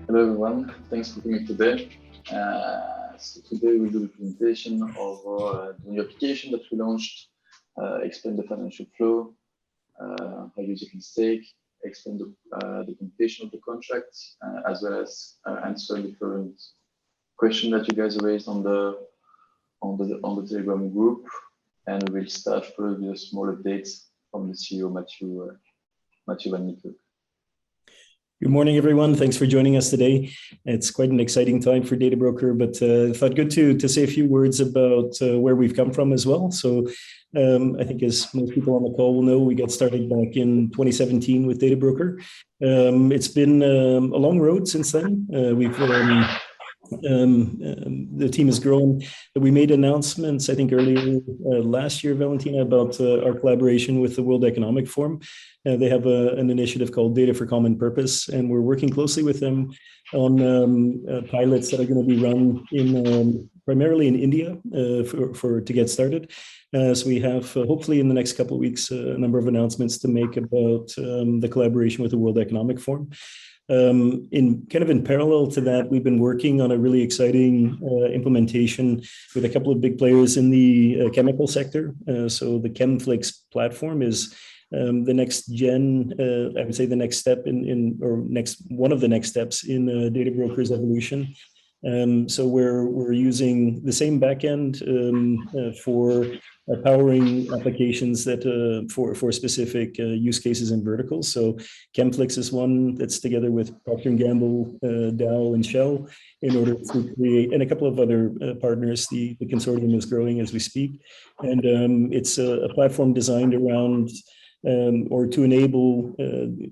Hello everyone, thanks for coming today. So today we'll do the presentation of the new application that we launched, explain the financial flow, how users can stake, explain the computation of the contract, as well as answer different questions that you guys raised on the Telegram group. And we'll start first with a small update from the CEO, Matthew Van Niekerk. Good morning, everyone. Thanks for joining us today. It's quite an exciting time for Databroker, but I thought good to say a few words about where we've come from as well. So I think as most people on the call will know, we got started back in 2017 with Databroker. It's been a long road since then. The team has grown. We made announcements, I think, earlier last year, Valentina, about our collaboration with the World Economic Forum. They have an initiative called Data for Common Purpose, and we're working closely with them on pilots that are going to be run in primarily in India to get started. So we have hopefully in the next couple of weeks a number of announcements to make about the collaboration with the World Economic Forum. In parallel to that, we've been working on a really exciting implementation with a couple of big players in the chemical sector. So the ChemFlix platform is the next gen, I would say the next step one of the next steps in Databroker's evolution. So we're using the same backend for powering applications that for specific use cases and verticals. So ChemFlix is one that's together with Procter & Gamble, Dow, and Shell in order to create, and a couple of other partners. The consortium is growing as we speak, and it's a platform designed around or to enable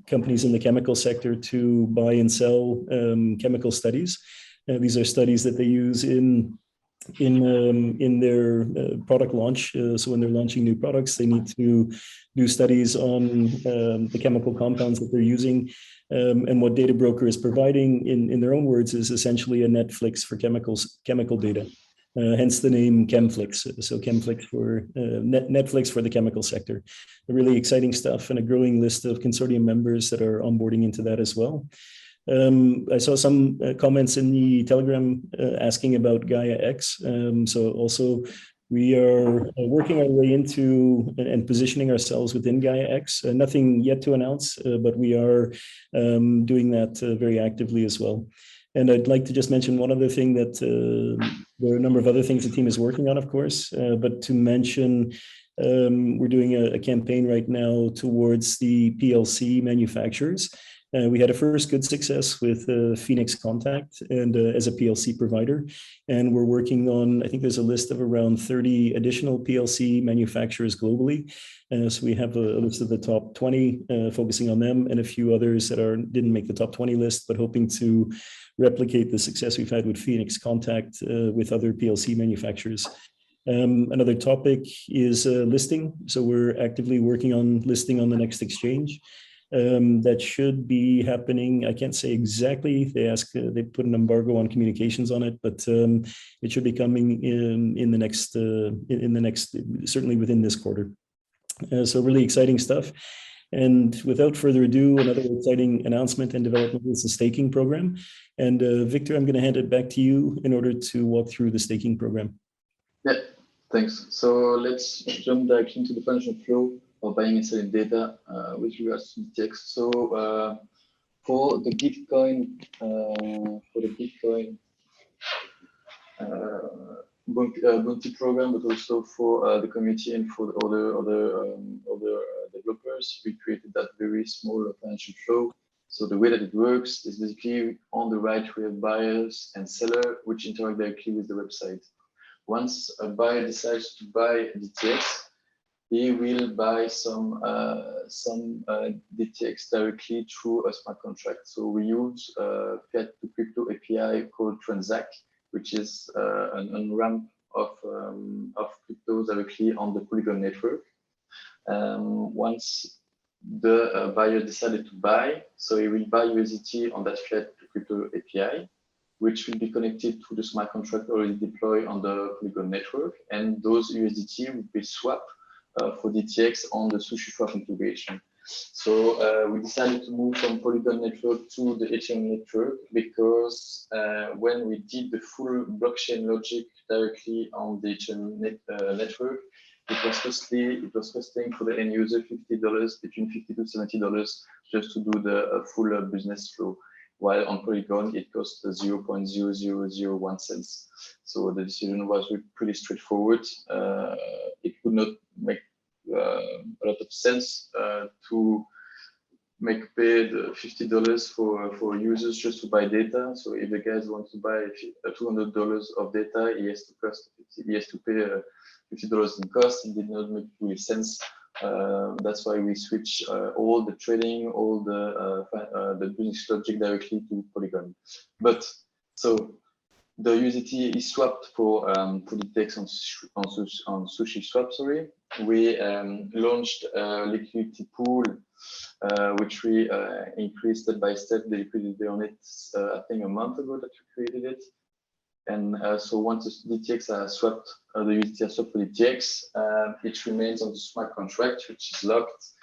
companies in the chemical sector to buy and sell chemical studies. These are studies that they use in their product launch. So when they're launching new products, they need to do studies on the chemical compounds that they're using. And what Databroker is providing, in their own words, is essentially a Netflix for chemical data. Hence the name ChemFlix. So ChemFlix for Netflix for the chemical sector. Really exciting stuff, and a growing list of consortium members that are onboarding into that as well. I saw some comments in the Telegram asking about Gaia X. So also we are working our way into and positioning ourselves within Gaia X. Nothing yet to announce, but we are doing that very actively as well. And I'd like to just mention one other thing, that there are a number of other things the team is working on, of course, but to mention, we're doing a campaign right now towards the PLC manufacturers. We had a first good success with Phoenix Contact and as a PLC provider, and we're working on, I think there's a list of around 30 additional PLC manufacturers globally. So we have a list of the top 20, focusing on them, and a few others that didn't make the top 20 list, but hoping to replicate the success we've had with Phoenix Contact with other PLC manufacturers. Another topic is listing. So we're actively working on listing on the next exchange. That should be happening. I can't say exactly. They put an embargo on communications on it, but it should be coming in the next, certainly within this quarter. So really exciting stuff. And without further ado, another exciting announcement and development is the staking program. And Victor, I'm going to hand it back to you in order to walk through the staking program. Yeah, thanks. So let's jump directly into the financial flow of buying and selling data with regards to DTX. So for the Bitcoin bounty program, but also for the community and for the other developers, we created that very small financial flow. So the way that it works is basically on the right we have buyers and seller, which interact directly with the website. Once a buyer decides to buy DTX, he will buy some DTX directly through a smart contract. So we use a fiat to crypto API called Transact, which is an on-ramp of crypto directly on the Polygon network. Once the buyer decided to buy, so he will buy USDT on that fiat to crypto API, which will be connected to the smart contract already deployed on the Polygon network, and those USDT will be swapped for DTX on the SushiSwap integration. So we decided to move from Polygon network to the Ethereum network because when we did the full blockchain logic directly on the Ethereum network, it was costing for the end user $50, between $50 to $70 just to do the full business flow. While on Polygon, it cost 0.0001 cents. So the decision was pretty straightforward. It would not make a lot of sense to make paid $50 for users just to buy data. So if the guys want to buy $200 of data, he has to pay $50 in cost. It did not make really sense. That's why we switch all the trading, all the business logic directly to Polygon. But so the USDT is swapped for DTX on SushiSwap. Sorry, we launched a liquidity pool, which we increased step by step the liquidity on it. I think a month ago that we created it. And so once the DTX are swapped, the USDT are swapped for DTX, it remains on the smart contract, which is locked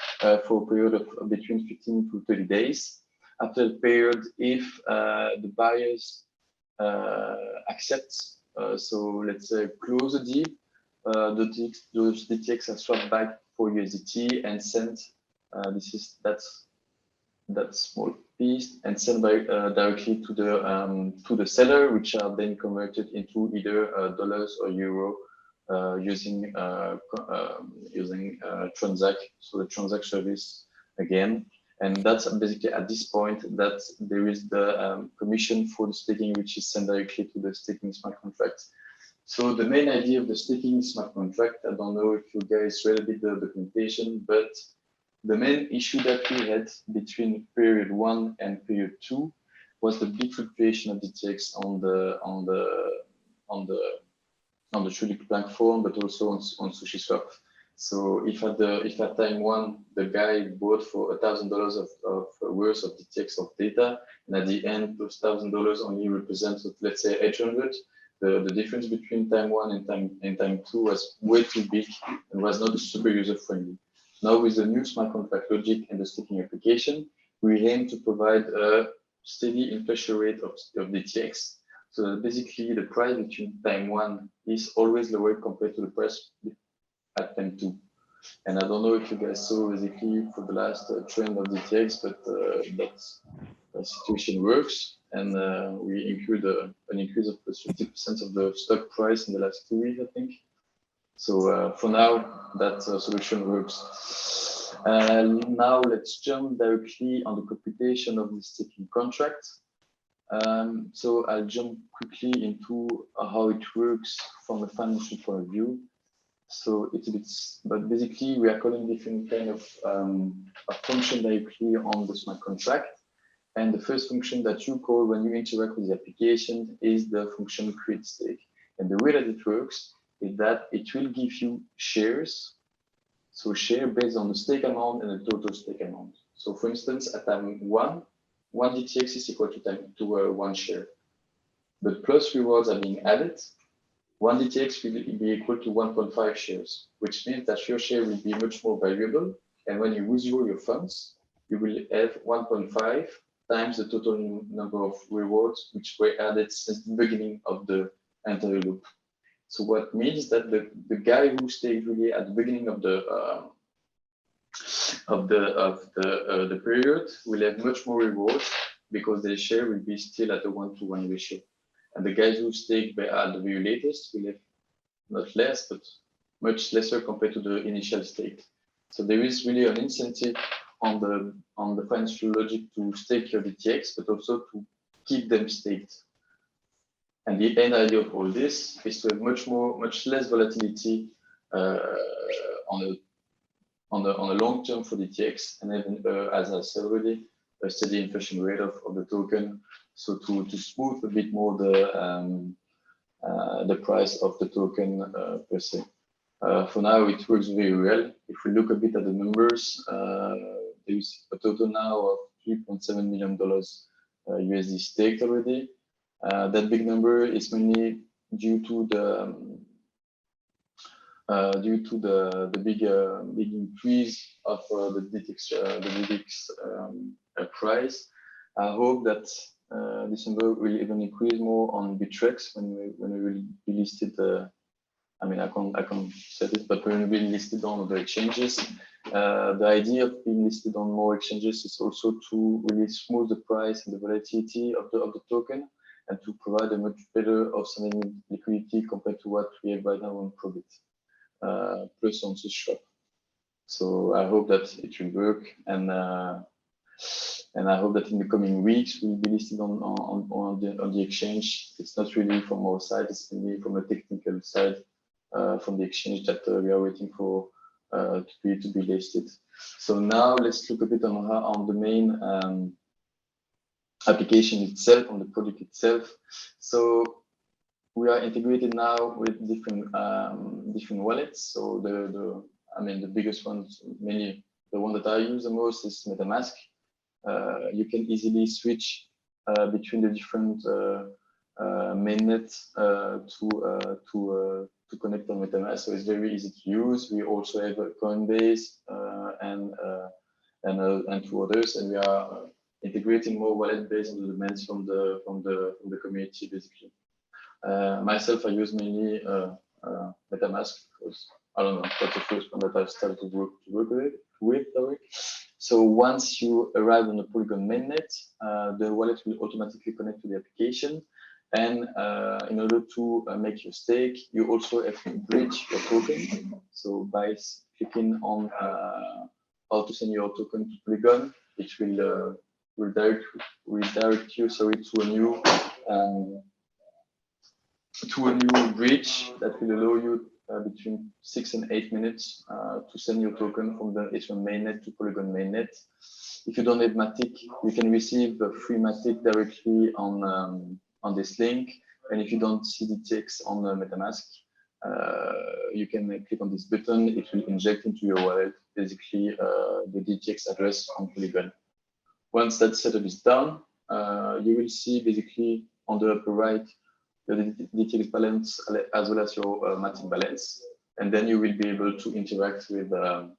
for a period of between 15 to 30 days. After the period, if the buyers accept, so let's say close the deal, those DTX are swapped back for USDT and sent. That small piece and sent directly to the seller, which are then converted into either dollars or euro using Transact, so the Transact service again. And that's basically at this point that there is the commission for the staking, which is sent directly to the staking smart contract. So the main idea of the staking smart contract, I don't know if you guys read a bit the documentation, but the main issue that we had between period 1 and period 2 was the big fluctuation of DTX on the Trilic platform, but also on SushiSwap. So if at time 1 the guy bought for $1,000 of worth of DTX of data, and at the end those $1,000 only represents, let's say, 800. The difference between time 1 and time 2 was way too big and was not super user friendly. Now with the new smart contract logic and the staking application, we aim to provide a steady inflation rate of DTX. So basically the price between time 1 is always lower compared to the price at time 2. And I don't know if you guys saw basically for the last trend of DTX, but that situation works. And we include an increase of plus 50% of the stock price in the last 2 weeks, I think. So for now, that solution works. Now let's jump directly on the computation of the staking contract. So I'll jump quickly into how it works from a financial point of view. So it's a bit, but basically we are calling different kind of a function directly on the smart contract. And the first function that you call when you interact with the application is the function create stake. And the way that it works is that it will give you shares. So share based on the stake amount and the total stake amount. So for instance, at time 1 DTX is equal to 1 share. But plus rewards are being added. 1 DTX will be equal to 1.5 shares, which means that your share will be much more valuable. And when you withdraw your funds, you will have 1.5 times the total number of rewards which were added since the beginning of the entire loop. So what means that the guy who stayed really at the beginning of the period will have much more rewards because their share will be still at a 1-to-1 ratio. And the guys who stake at the very latest will have not less, but much lesser compared to the initial stake. So there is really an incentive on the financial logic to stake your DTX, but also to keep them staked. And the end idea of all this is to have much less volatility on a long term for DTX, and even as I said already, a steady inflation rate of the token. So to smooth a bit more the price of the token per se. For now, it works very well. If we look a bit at the numbers, there is a total now of $3.7 million USD staked already. That big number is mainly due to due to the big increase of the DTX price. I hope that December will even increase more on Bittrex when we will be listed. I mean, I can't say this, but when we will be listed on the exchanges. The idea of being listed on more exchanges is also to really smooth the price and the volatility of the token, and to provide a much better outstanding liquidity compared to what we have right now on Probit, plus on Swap. So I hope that it will work, and I hope that in the coming weeks we'll be listed on the exchange. It's not really from our side; it's mainly from a technical side, from the exchange that we are waiting for to be listed. So now let's look a bit on the main application itself, on the product itself. So we are integrated now with different wallets. So the biggest ones, mainly the one that I use the most, is MetaMask. You can easily switch between the different mainnets to connect on MetaMask, so it's very easy to use. We also have a Coinbase and two others, and we are integrating more wallet based on the demands from the community, basically. Myself, I use mainly MetaMask because I don't know, that's the first one that I've started to work with. So once you arrive on the Polygon mainnet, the wallet will automatically connect to the application. And in order to make your stake, you also have to bridge your token. So by clicking on how to send your token to Polygon, it will redirect you, to a new bridge that will allow you between 6 and 8 minutes to send your token from the Ethereum mainnet to Polygon mainnet. If you don't have Matic, you can receive a free Matic directly on this link, and if you don't see DTX on MetaMask, you can click on this button. It will inject into your wallet basically the DTX address on Polygon. Once that setup is done, you will see basically on the upper right the DTX balance as well as your Matic balance, and then you will be able to interact with the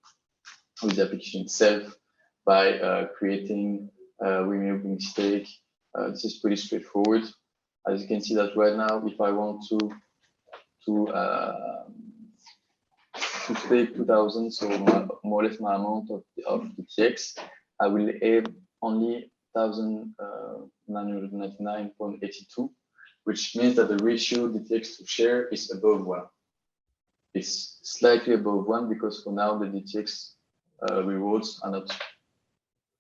application itself by creating, removing stake. This is pretty straightforward. As you can see that right now, if I want to stake 2,000, so more or less my amount of DTX, I will have only 1,999.82, which means that the ratio DTX to share is above 1. It's slightly above 1 because for now the DTX rewards are not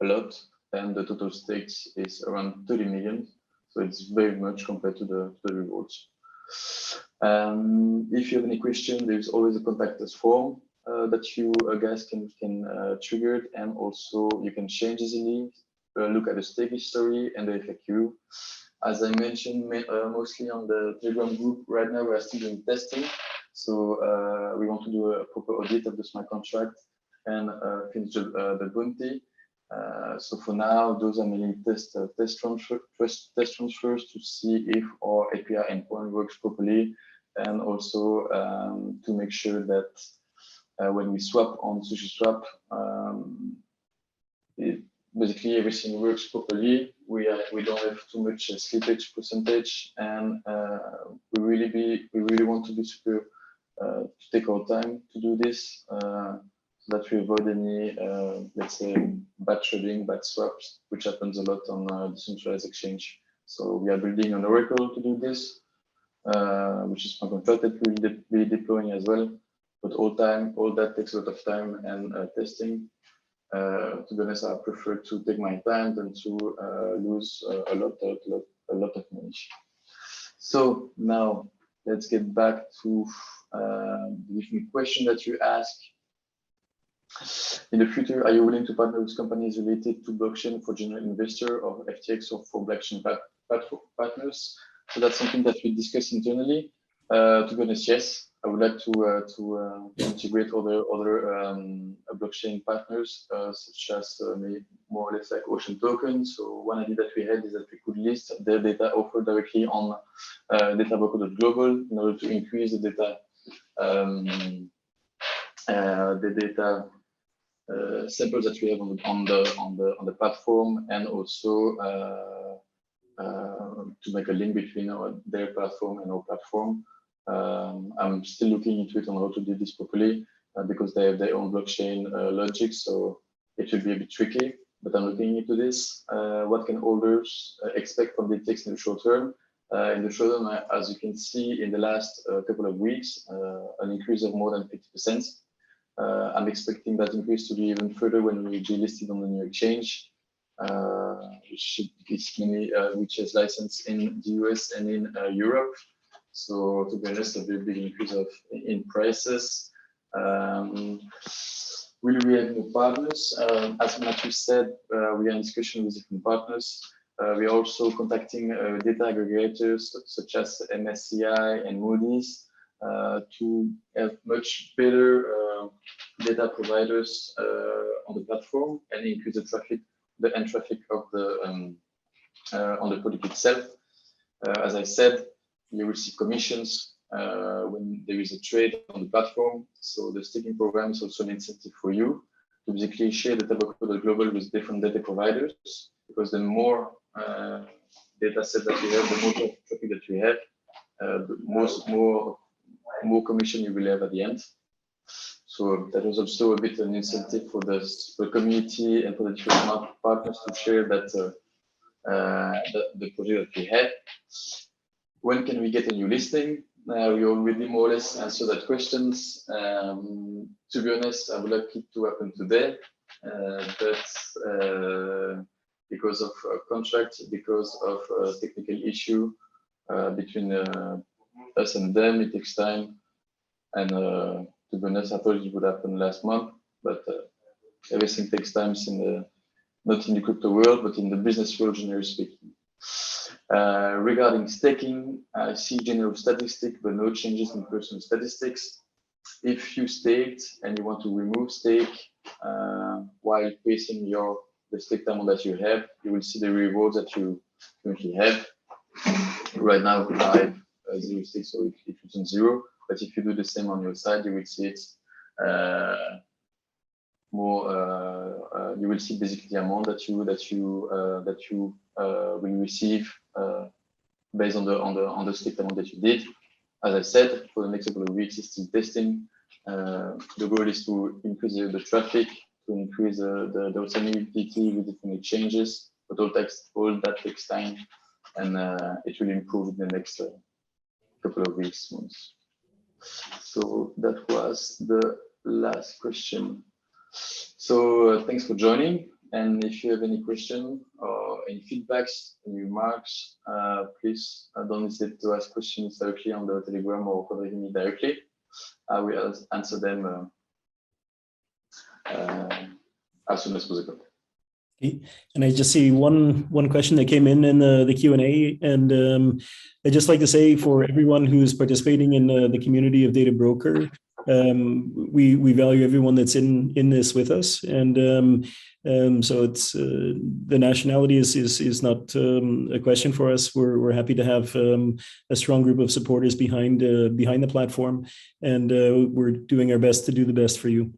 a lot, and the total stakes is around 30 million. So it's very much compared to the rewards. If you have any question, there's always a contact us form that you guys can trigger, and also you can change easily, look at the stake history and the FAQ. As I mentioned, mostly on the Telegram group, right now we are still doing testing. So we want to do a proper audit of the smart contract and finish the bounty. So for now, those are mainly test transfers to see if our API endpoint works properly, and also to make sure that when we swap on SushiSwap, basically everything works properly. We don't have too much slippage percentage, and we really want to be super to take our time to do this. So that we avoid any, let's say, bad trading, bad swaps, which happens a lot on decentralized exchange. So we are building an Oracle to do this, which is my contract that we'll be deploying as well. But all that takes a lot of time and testing. To be honest, I prefer to take my time than to lose a lot of money. So now let's get back to the different question that you ask. In the future, are you willing to partner with companies related to blockchain for general investor or FTX or for blockchain partners? So that's something that we discuss internally. To be honest, yes, I would like to integrate other blockchain partners, such as more or less like Ocean Token. So one idea that we had is that we could list their data offered directly on Databroker.global in order to increase the data the data samples that we have on the platform, and also to make a link between their platform and our platform. I'm still looking into it on how to do this properly because they have their own blockchain logic, so it will be a bit tricky. But I'm looking into this. What can holders expect from DTX in the short term? In the short term, as you can see, in the last couple of weeks, an increase of more than 50%. I'm expecting that increase to be even further when we be listed on the new exchange, which is licensed in the US and in Europe. So to be honest, a very big increase in prices. Will we have new partners? As Matthew said, we are in discussion with different partners. We are also contacting data aggregators such as MSCI and Moody's to have much better data providers on the platform and increase the traffic, the end traffic of the on the product itself. As I said, you will see commissions when there is a trade on the platform. So the staking program is also an incentive for you to basically share the Databroker global with different data providers, because the more data set that you have, the more traffic that you have, the more commission you will have at the end. So that was also a bit an incentive for the community and for the different partners to share that the project that we had. When can we get a new listing? We already more or less answered that questions. To be honest, I would like it to happen today, but because of contract, because of technical issue between us and them, it takes time. And to be honest, I thought it would happen last month, but everything takes time not in the crypto world, but in the business world, generally speaking. Regarding staking, I see general statistics, but no changes in personal statistics. If you staked and you want to remove stake while facing the stake time that you have, you will see the rewards that you currently have. Right now, I have 0 stake, so it returns 0. But if you do the same on your side, you will see it more. You will see basically the amount that you will receive based on the stake amount that you did. As I said, for the next couple of weeks, it's still testing. The goal is to increase the traffic, to increase the observability with different exchanges, but all that takes time, and it will improve in the next couple of weeks, months. So that was the last question. So thanks for joining. And if you have any question or any feedbacks, any remarks, please don't hesitate to ask questions directly on the Telegram or contact me directly. I will answer them as soon as possible. Okay. And I just see one question that came in the Q&A, and I'd just like to say, for everyone who's participating in the community of Databroker, we value everyone that's in this with us, and so it's the nationality is not a question for us. We're happy to have a strong group of supporters behind the platform, and we're doing our best to do the best for you.